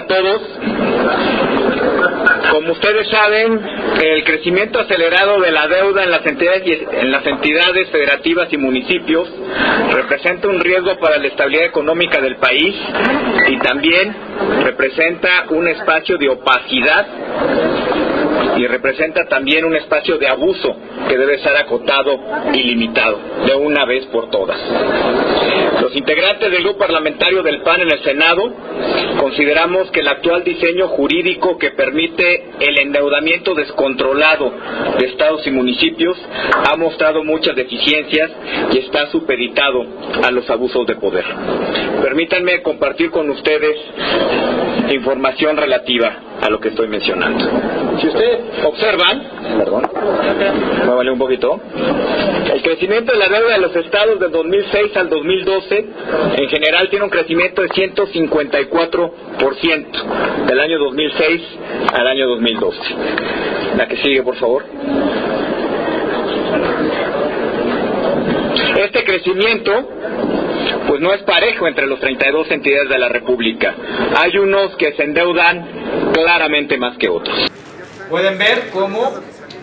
todos. Como ustedes saben, el crecimiento acelerado de la deuda en las entidades federativas y municipios representa un riesgo para la estabilidad económica del país y también representa un espacio de opacidad y representa también un espacio de abuso que debe ser acotado y limitado de una vez por todas. Los integrantes del grupo parlamentario del PAN en el Senado consideramos que el actual diseño jurídico que permite el endeudamiento descontrolado de estados y municipios ha mostrado muchas deficiencias y está supeditado a los abusos de poder. Permítanme compartir con ustedes información relativa a lo que estoy mencionando. Si ustedes observan, muévale un poquito, el crecimiento de la deuda de los estados del 2006 al 2012 en general tiene un crecimiento de 154% del año 2006 al año 2012. La que sigue, por favor. Este crecimiento pues no es parejo entre los 32 entidades de la República. Hay unos que se endeudan claramente más que otros. Pueden ver cómo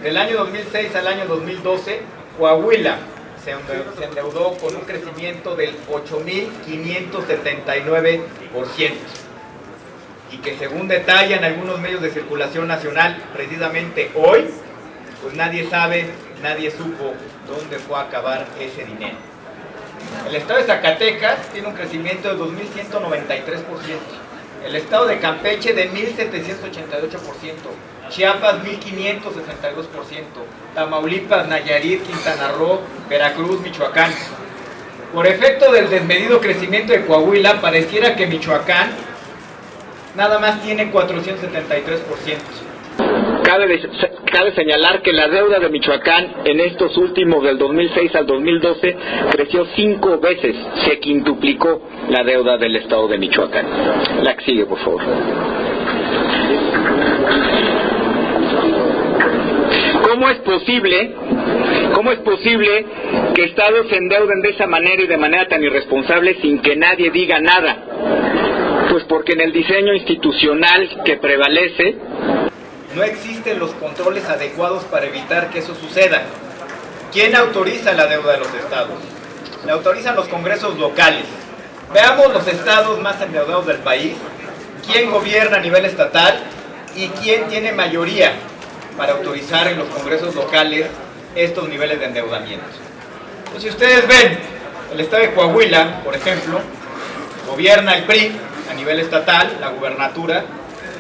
del año 2006 al año 2012 Coahuila se endeudó con un crecimiento del 8.579%, y que según detallan algunos medios de circulación nacional, precisamente hoy, pues nadie sabe, nadie supo dónde fue a acabar ese dinero. El estado de Zacatecas tiene un crecimiento de 2.193%, el estado de Campeche de 1.788%, Chiapas 1.562%, Tamaulipas, Nayarit, Quintana Roo, Veracruz, Michoacán. Por efecto del desmedido crecimiento de Coahuila, pareciera que Michoacán nada más tiene 473%. Cabe señalar que la deuda de Michoacán en estos últimos, del 2006 al 2012, creció 5 veces, se quintuplicó la deuda del estado de Michoacán. La que sigue, por favor. ¿Cómo es posible que estados se endeuden de esa manera y de manera tan irresponsable sin que nadie diga nada? Pues porque en el diseño institucional que prevalece no existen los controles adecuados para evitar que eso suceda. ¿Quién autoriza la deuda de los estados? La autorizan los congresos locales. Veamos los estados más endeudados del país, quién gobierna a nivel estatal y quién tiene mayoría para autorizar en los congresos locales estos niveles de endeudamiento. Pues si ustedes ven, el estado de Coahuila, por ejemplo, gobierna el PRI a nivel estatal, la gubernatura,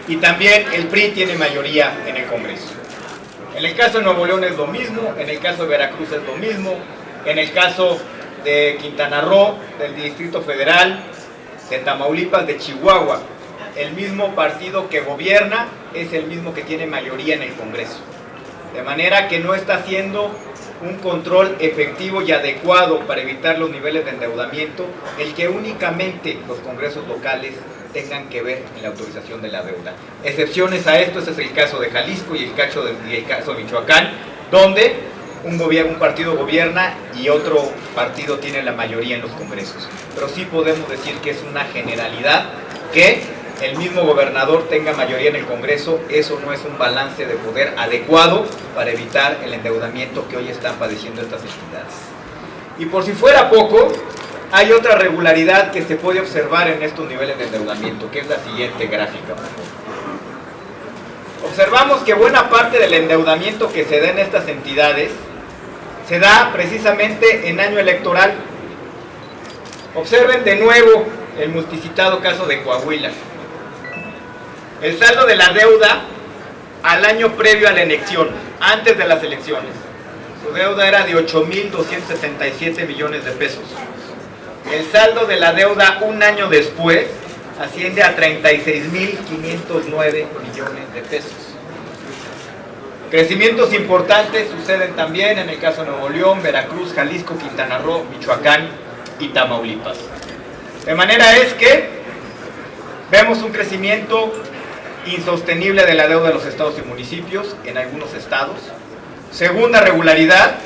y también el PRI tiene mayoría en el Congreso. En el caso de Nuevo León es lo mismo, en el caso de Veracruz es lo mismo, en el caso de Quintana Roo, del Distrito Federal, de Tamaulipas, de Chihuahua, el mismo partido que gobierna es el mismo que tiene mayoría en el Congreso. De manera que no está haciendo un control efectivo y adecuado para evitar los niveles de endeudamiento, el que únicamente los congresos locales tengan que ver en la autorización de la deuda. Excepciones a esto, este es el caso de Jalisco y el caso de Michoacán, donde un partido gobierna y otro partido tiene la mayoría en los congresos. Pero sí podemos decir que es una generalidad que el mismo gobernador tenga mayoría en el Congreso. Eso no es un balance de poder adecuado para evitar el endeudamiento que hoy están padeciendo estas entidades. Y por si fuera poco, hay otra regularidad que se puede observar en estos niveles de endeudamiento, que es la siguiente gráfica, por favor. Observamos que buena parte del endeudamiento que se da en estas entidades se da precisamente en año electoral. Observen de nuevo el multicitado caso de Coahuila. El saldo de la deuda al año previo a la elección, antes de las elecciones. Su deuda era de 8.277 millones de pesos. El saldo de la deuda un año después asciende a 36.509 millones de pesos. Crecimientos importantes suceden también en el caso de Nuevo León, Veracruz, Jalisco, Quintana Roo, Michoacán y Tamaulipas. De manera es que vemos un crecimiento insostenible de la deuda de los estados y municipios en algunos estados. Segunda regularidad,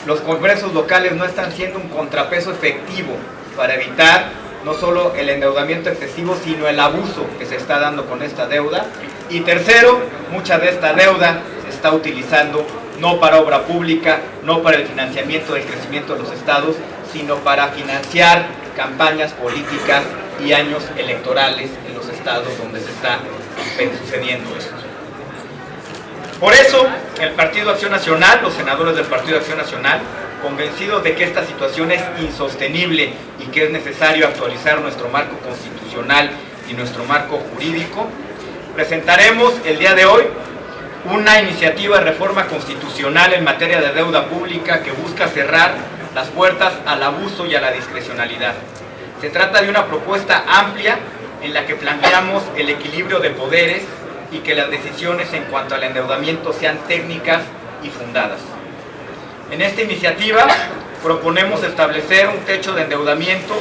los congresos locales no están siendo un contrapeso efectivo para evitar no solo el endeudamiento excesivo, sino el abuso que se está dando con esta deuda. Y tercero, mucha de esta deuda se está utilizando no para obra pública, no para el financiamiento del crecimiento de los estados, sino para financiar campañas políticas y años electorales en los estados donde se está sucediendo esto. Por eso, el Partido Acción Nacional, los senadores del Partido Acción Nacional, convencidos de que esta situación es insostenible y que es necesario actualizar nuestro marco constitucional y nuestro marco jurídico, presentaremos el día de hoy una iniciativa de reforma constitucional en materia de deuda pública que busca cerrar las puertas al abuso y a la discrecionalidad. Se trata de una propuesta amplia en la que planteamos el equilibrio de poderes y que las decisiones en cuanto al endeudamiento sean técnicas y fundadas. En esta iniciativa proponemos establecer un techo de endeudamiento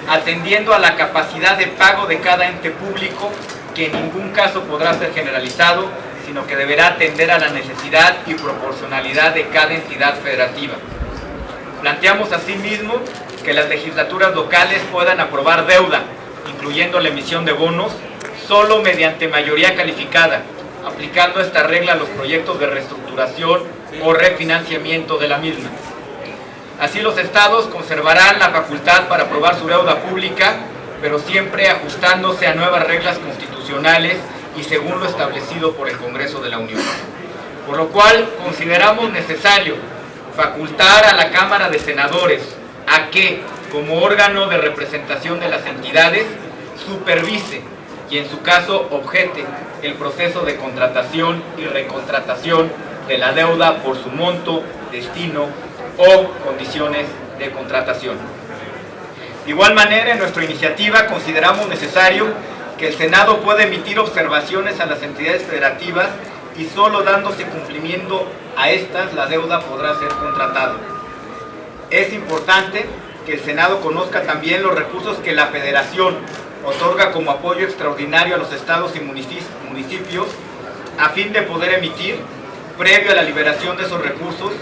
atendiendo a la capacidad de pago de cada ente público, que en ningún caso podrá ser generalizado, sino que deberá atender a la necesidad y proporcionalidad de cada entidad federativa. Planteamos asimismo que las legislaturas locales puedan aprobar deuda, incluyendo la emisión de bonos, solo mediante mayoría calificada, aplicando esta regla a los proyectos de reestructuración o refinanciamiento de la misma. Así los estados conservarán la facultad para aprobar su deuda pública, pero siempre ajustándose a nuevas reglas constitucionales y según lo establecido por el Congreso de la Unión. Por lo cual consideramos necesario facultar a la Cámara de Senadores a que, como órgano de representación de las entidades, supervise y en su caso objete el proceso de contratación y recontratación de la deuda por su monto, destino o condiciones de contratación. De igual manera, en nuestra iniciativa consideramos necesario que el Senado pueda emitir observaciones a las entidades federativas y solo dándose cumplimiento a estas, la deuda podrá ser contratada. Es importante que el Senado conozca también los recursos que la Federación otorga como apoyo extraordinario a los estados y municipios a fin de poder emitir, previo a la liberación de esos recursos,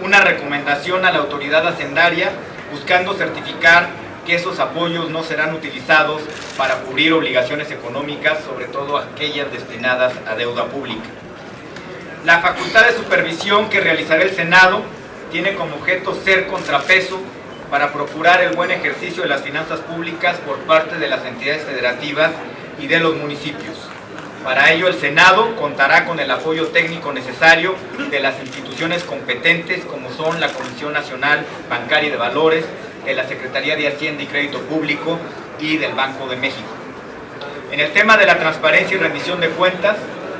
una recomendación a la autoridad hacendaria buscando certificar que esos apoyos no serán utilizados para cubrir obligaciones económicas, sobre todo aquellas destinadas a deuda pública. La facultad de supervisión que realizará el Senado tiene como objeto ser contrapeso para procurar el buen ejercicio de las finanzas públicas por parte de las entidades federativas y de los municipios. Para ello, el Senado contará con el apoyo técnico necesario de las instituciones competentes, como son la Comisión Nacional Bancaria y de Valores, de la Secretaría de Hacienda y Crédito Público y del Banco de México. En el tema de la transparencia y rendición de cuentas,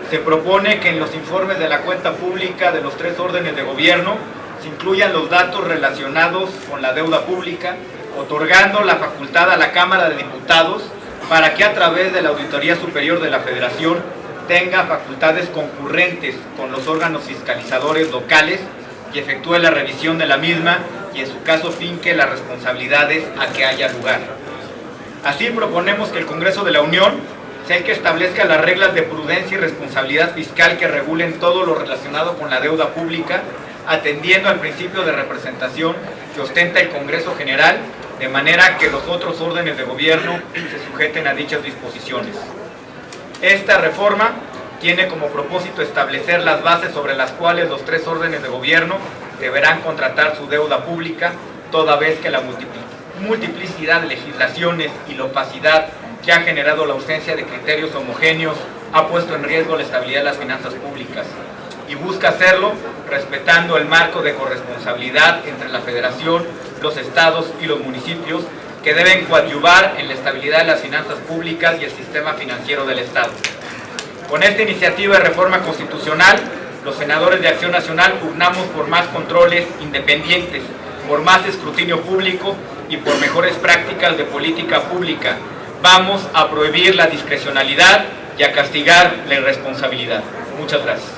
se propone que en los informes de la cuenta pública de los tres órdenes de gobierno se incluyan los datos relacionados con la deuda pública, otorgando la facultad a la Cámara de Diputados para que a través de la Auditoría Superior de la Federación tenga facultades concurrentes con los órganos fiscalizadores locales y efectúe la revisión de la misma y en su caso finque las responsabilidades a que haya lugar. Así proponemos que el Congreso de la Unión sea el que establezca las reglas de prudencia y responsabilidad fiscal que regulen todo lo relacionado con la deuda pública, atendiendo al principio de representación que ostenta el Congreso General, de manera que los otros órdenes de gobierno se sujeten a dichas disposiciones. Esta reforma tiene como propósito establecer las bases sobre las cuales los tres órdenes de gobierno deberán contratar su deuda pública, toda vez que la multiplicidad de legislaciones y la opacidad que ha generado la ausencia de criterios homogéneos ha puesto en riesgo la estabilidad de las finanzas públicas, y busca hacerlo respetando el marco de corresponsabilidad entre la Federación, los estados y los municipios, que deben coadyuvar en la estabilidad de las finanzas públicas y el sistema financiero del Estado. Con esta iniciativa de reforma constitucional, los senadores de Acción Nacional pugnamos por más controles independientes, por más escrutinio público y por mejores prácticas de política pública. Vamos a prohibir la discrecionalidad y a castigar la irresponsabilidad. Muchas gracias.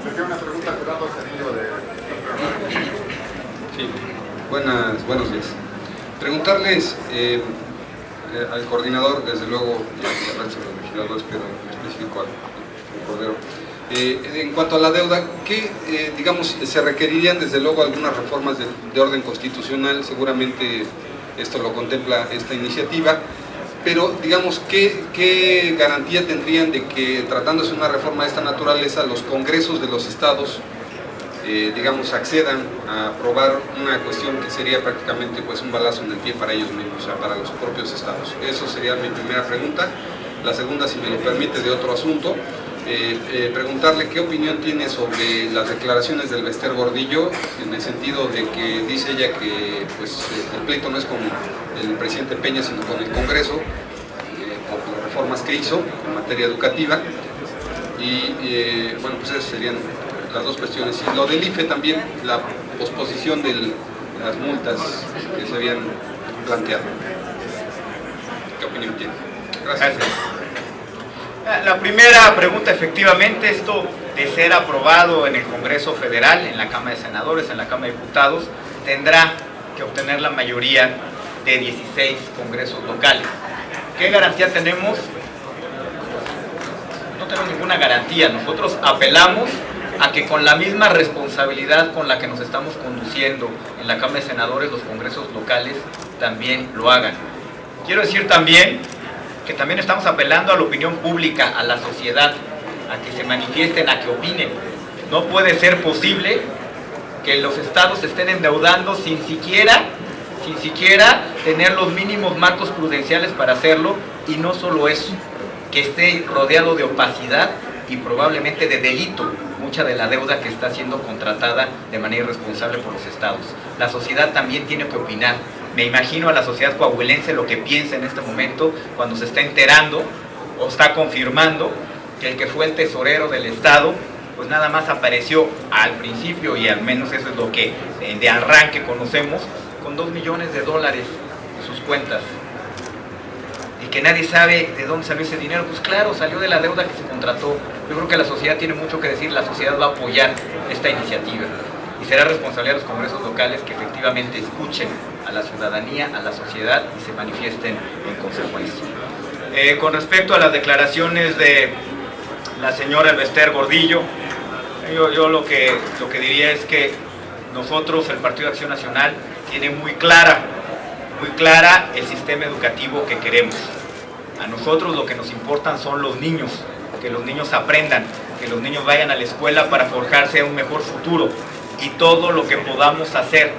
Una pregunta, Gerardo Cedillo de... Sí, buenos días. Preguntarles al coordinador, desde luego, y al resto de los legisladores, pero en específico al Cordero, en cuanto a la deuda, ¿qué, digamos, se requerirían desde luego algunas reformas de orden constitucional? Seguramente esto lo contempla esta iniciativa, pero digamos, ¿qué garantía tendrían de que, tratándose de una reforma de esta naturaleza, los congresos de los estados digamos, accedan a aprobar una cuestión que sería prácticamente pues un balazo en el pie para ellos mismos, o sea, para los propios estados? Eso sería mi primera pregunta. La segunda, si me lo permite, de otro asunto, preguntarle qué opinión tiene sobre las declaraciones del Bester Gordillo, en el sentido de que dice ella que pues, el pleito no es con el presidente Peña, sino con el Congreso, por las reformas que hizo en materia educativa. Y bueno, pues esas serían las dos cuestiones. Y lo del IFE también, la posposición de las multas que se habían planteado. ¿Qué opinión tiene? Gracias. La primera pregunta, efectivamente, esto de ser aprobado en el Congreso Federal, en la Cámara de Senadores, en la Cámara de Diputados, tendrá que obtener la mayoría de 16 congresos locales. ¿Qué garantía tenemos? No tenemos ninguna garantía. Nosotros apelamos a que con la misma responsabilidad con la que nos estamos conduciendo en la Cámara de Senadores, los congresos locales también lo hagan. Quiero decir también que también estamos apelando a la opinión pública, a la sociedad, a que se manifiesten, a que opinen. No puede ser posible que los estados se estén endeudando sin siquiera tener los mínimos marcos prudenciales para hacerlo, y no solo eso, que esté rodeado de opacidad y probablemente de delito mucha de la deuda que está siendo contratada de manera irresponsable por los estados. La sociedad también tiene que opinar. Me imagino a la sociedad coahuilense lo que piensa en este momento cuando se está enterando o está confirmando que el que fue el tesorero del estado pues nada más apareció al principio, y al menos eso es lo que de arranque conocemos, con $2 millones en sus cuentas, y que nadie sabe de dónde salió ese dinero. Pues claro, salió de la deuda que se contrató. Yo creo que la sociedad tiene mucho que decir. La sociedad va a apoyar esta iniciativa, y será responsabilidad de los congresos locales que efectivamente escuchen a la ciudadanía, a la sociedad, y se manifiesten en consecuencia. Con respecto a las declaraciones de la señora Bester Gordillo, yo lo que diría es que nosotros, el Partido de Acción Nacional, tiene muy clara el sistema educativo que queremos. A nosotros lo que nos importan son los niños, que los niños aprendan, que los niños vayan a la escuela para forjarse un mejor futuro, y todo lo que podamos hacer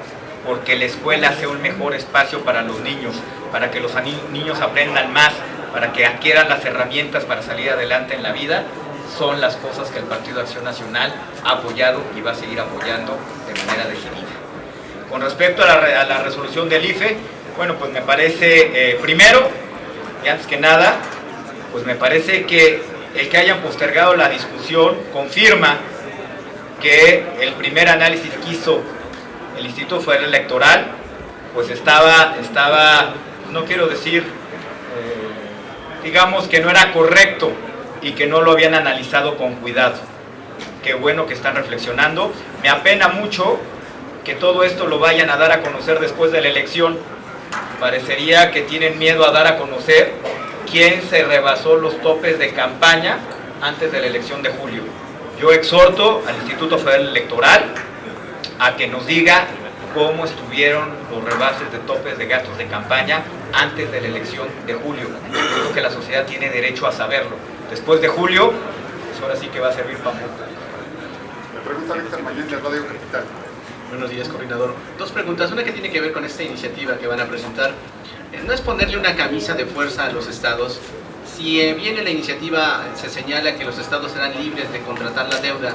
porque la escuela sea un mejor espacio para los niños, para que los niños aprendan más, para que adquieran las herramientas para salir adelante en la vida, son las cosas que el Partido de Acción Nacional ha apoyado y va a seguir apoyando de manera decidida. Con respecto a la resolución del IFE, bueno, pues me parece, primero y antes que nada, pues me parece que el que hayan postergado la discusión confirma que el primer análisis que hizo el Instituto Federal Electoral pues estaba no quiero decir, digamos que no era correcto, y que no lo habían analizado con cuidado. Qué bueno que están reflexionando. Me apena mucho que todo esto lo vayan a dar a conocer después de la elección. Parecería que tienen miedo a dar a conocer quién se rebasó los topes de campaña antes de la elección de julio. Yo exhorto al Instituto Federal Electoral a que nos diga cómo estuvieron los rebases de topes de gastos de campaña antes de la elección de julio. Creo que la sociedad tiene derecho a saberlo. Después de julio, pues ahora sí que va a servir para mucho. Le pregunta Víctor Mayén de Radio Capital. Buenos días, coordinador. Dos preguntas. Una que tiene que ver con esta iniciativa que van a presentar. No es ponerle una camisa de fuerza a los estados. Si bien en la iniciativa se señala que los estados serán libres de contratar la deuda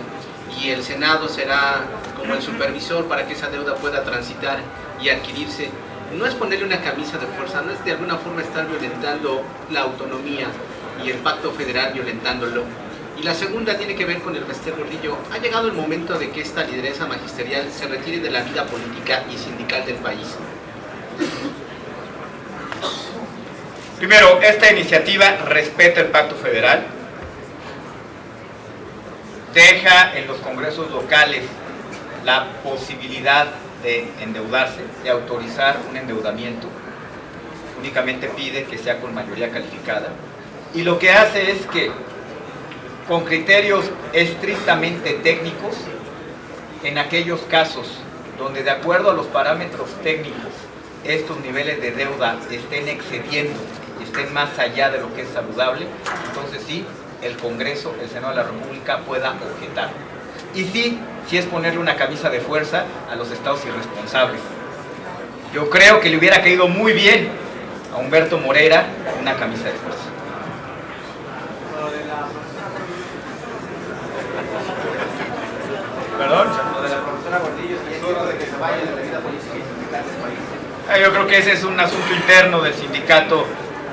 y el Senado será como el supervisor para que esa deuda pueda transitar y adquirirse, no es ponerle una camisa de fuerza, no es de alguna forma estar violentando la autonomía y el pacto federal violentándolo. Y la segunda tiene que ver con el Bester Gordillo. Ha llegado el momento de que esta lideresa magisterial se retire de la vida política y sindical del país. Primero, esta iniciativa respeta el pacto federal, deja en los congresos locales la posibilidad de endeudarse, de autorizar un endeudamiento, únicamente pide que sea con mayoría calificada, y lo que hace es que con criterios estrictamente técnicos, en aquellos casos donde de acuerdo a los parámetros técnicos estos niveles de deuda estén excediendo, estén más allá de lo que es saludable, entonces sí, el Congreso, el Senado de la República pueda objetar. Y sí es ponerle una camisa de fuerza a los estados irresponsables. Yo creo que le hubiera caído muy bien a Humberto Moreira una camisa de fuerza. ¿Perdón? Lo de la profesora Gordillo, y es hora de que se vaya de la vida política y sindical de este país. Yo creo que ese es un asunto interno del Sindicato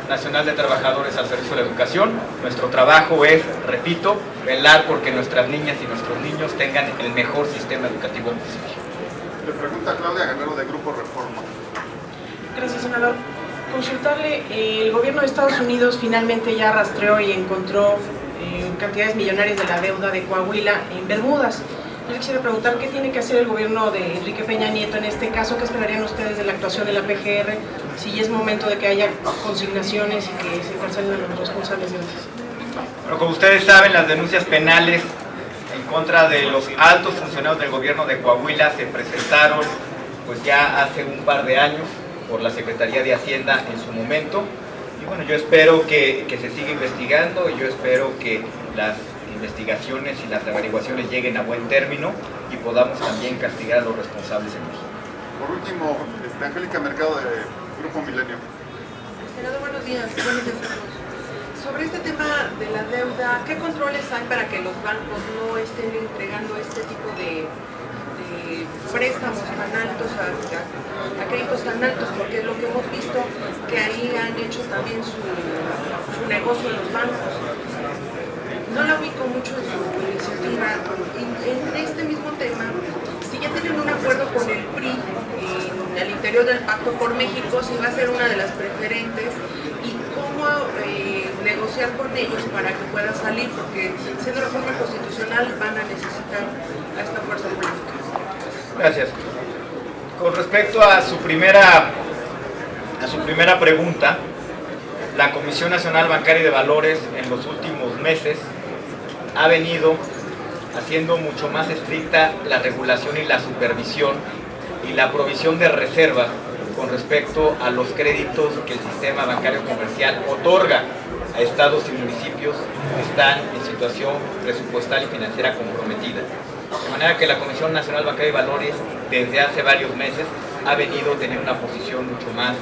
Nacional de Trabajadores al Servicio de la Educación. Nuestro trabajo es, repito, velar porque nuestras niñas y nuestros niños tengan el mejor sistema educativo posible. Le pregunta Claudia Guerrero de Grupo Reforma. Gracias, senador. Consultarle, el gobierno de Estados Unidos finalmente ya rastreó y encontró cantidades millonarias de la deuda de Coahuila en Bermudas. Yo quisiera preguntar qué tiene que hacer el gobierno de Enrique Peña Nieto en este caso, qué esperarían ustedes de la actuación de la PGR, si ya es momento de que haya consignaciones y que se encarcelen a los responsables de eso. Bueno, como ustedes saben, las denuncias penales en contra de los altos funcionarios del gobierno de Coahuila se presentaron pues ya hace un par de años por la Secretaría de Hacienda en su momento. Y bueno, yo espero que se siga investigando y yo espero que las investigaciones y las averiguaciones lleguen a buen término y podamos también castigar a los responsables en México. Por último, Angélica Mercado de Grupo Milenio. Senador, buenos días. Buenos días a todos. Sobre este tema de la deuda, ¿qué controles hay para que los bancos no estén entregando este tipo de préstamos tan altos, a créditos tan altos? Porque es lo que hemos visto, que ahí han hecho también su negocio en los bancos. No la ubico mucho en su iniciativa. En este mismo tema, si ya tienen un acuerdo con el PRI en el interior del Pacto por México, si va a ser una de las preferentes, y cómo negociar con ellos para que pueda salir, porque siendo reforma constitucional van a necesitar a esta fuerza política. Gracias. Con respecto a su primera pregunta, la Comisión Nacional Bancaria y de Valores en los últimos meses ha venido haciendo mucho más estricta la regulación y la supervisión y la provisión de reservas con respecto a los créditos que el sistema bancario comercial otorga a estados y municipios que están en situación presupuestal y financiera comprometida. De manera que la Comisión Nacional Bancaria y de Valores desde hace varios meses ha venido a tener una posición mucho más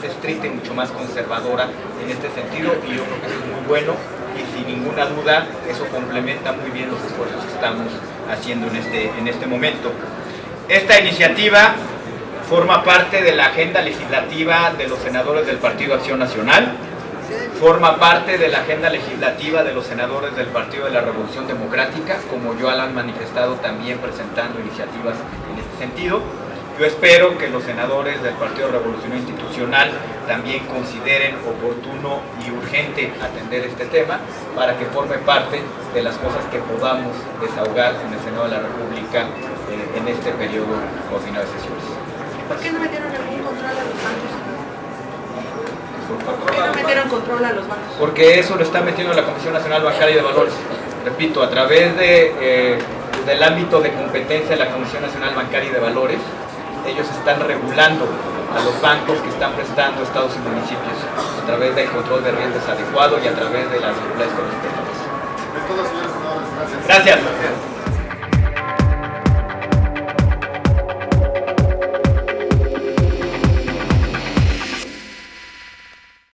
estricta y mucho más conservadora en este sentido, y yo creo que eso es muy bueno y sin ninguna duda eso complementa muy bien los esfuerzos que estamos haciendo en este momento. Esta iniciativa forma parte de la agenda legislativa de los senadores del Partido Acción Nacional, forma parte de la agenda legislativa de los senadores del Partido de la Revolución Democrática, como ya lo han manifestado también presentando iniciativas en este sentido. Yo espero que los senadores del Partido de Revolución Institucional también consideren oportuno y urgente atender este tema para que forme parte de las cosas que podamos desahogar en el Senado de la República en este periodo ordinario de sesiones. ¿Por qué no metieron algún control a los bancos? ¿Por qué no metieron control a los bancos? Porque eso lo está metiendo la Comisión Nacional Bancaria y de Valores. Repito, a través del ámbito de competencia de la Comisión Nacional Bancaria y de Valores, ellos están regulando a los bancos que están prestando estados y municipios a través del control de riesgos adecuado y a través de las regulaciones correspondientes. De todas, señores senadores, gracias. Gracias.